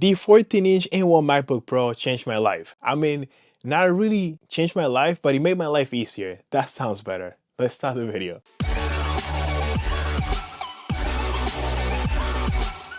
The 14-inch M1 MacBook Pro changed my life. I mean, not really changed my life, but it made my life easier. That sounds better. Let's start the video.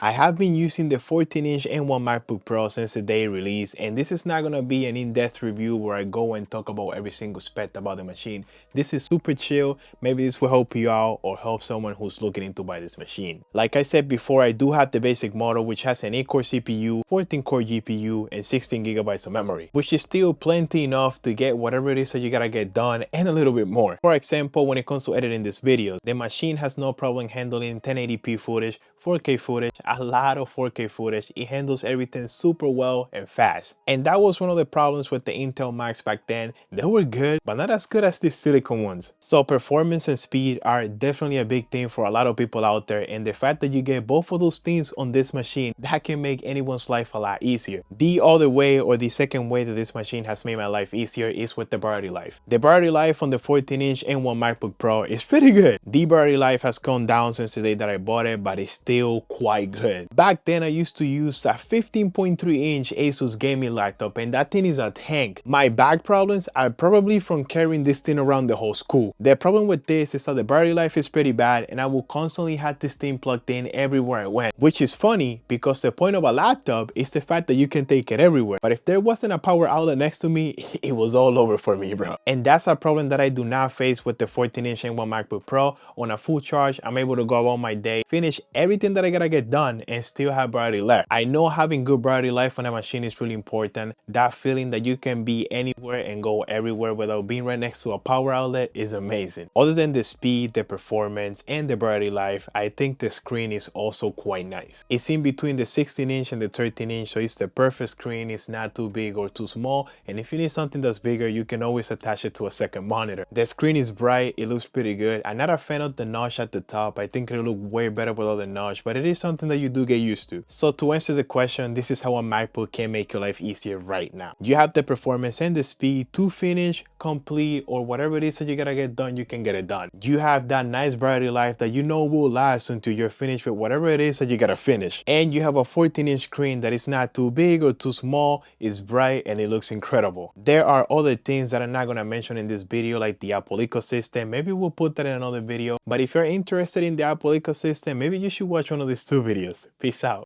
I have been using the 14-inch M1 MacBook Pro since the day it released, and this is not gonna be an in-depth review where I go and talk about every single spec about the machine. This is super chill. Maybe this will help you out or help someone who's looking into buy this machine. Like I said before, I do have the basic model, which has an 8-core CPU, 14-core GPU, and 16 gigabytes of memory, which is still plenty enough to get whatever it is that you gotta get done and a little bit more. For example, when it comes to editing these videos, the machine has no problem handling 1080p footage, 4K footage, a lot of 4K footage. It handles everything super well and fast. And that was one of the problems with the Intel Macs back then. They were good, but not as good as the silicon ones. So performance and speed are definitely a big thing for a lot of people out there, and the fact that you get both of those things on this machine, that can make anyone's life a lot easier. The other way, or the second way that this machine has made my life easier, is with the battery life. The battery life on the 14-inch M1 MacBook Pro is pretty good. The battery life has gone down since the day that I bought it, but it's still quite good. Back then I used to use a 15.3-inch Asus gaming laptop, and that thing is a tank. My back problems are probably from carrying this thing around the whole school. The problem with this is that the battery life is pretty bad, and I will constantly have this thing plugged in everywhere I went, which is funny because the point of a laptop is the fact that you can take it everywhere. But if there wasn't a power outlet next to me, it was all over for me, bro. And that's a problem that I do not face with the 14-inch M1 MacBook Pro. On a full charge, I'm able to go about my day, finish everything that I gotta get done, and still have battery life. I know having good battery life on a machine is really important. That feeling that you can be anywhere and go everywhere without being right next to a power outlet is amazing. Other than the speed, the performance, and the battery life, I think the screen is also quite nice. It's in between the 16-inch and the 13-inch, so it's the perfect screen. It's not too big or too small, and if you need something that's bigger, you can always attach it to a second monitor. The screen is bright, it looks pretty good. I'm not a fan of the notch at the top. I think it'll look way better without the notch, but it is something that you do get used to. So to answer the question, this is how a MacBook can make your life easier right now. You have the performance and the speed to finish, complete, or whatever it is that you gotta get done, you can get it done. You have that nice battery life that you know will last until you're finished with whatever it is that you gotta finish. And you have a 14-inch screen that is not too big or too small, it's bright, and it looks incredible. There are other things that I'm not gonna mention in this video, like the Apple ecosystem. Maybe we'll put that in another video, but if you're interested in the Apple ecosystem, maybe you should watch one of these two videos. Peace out.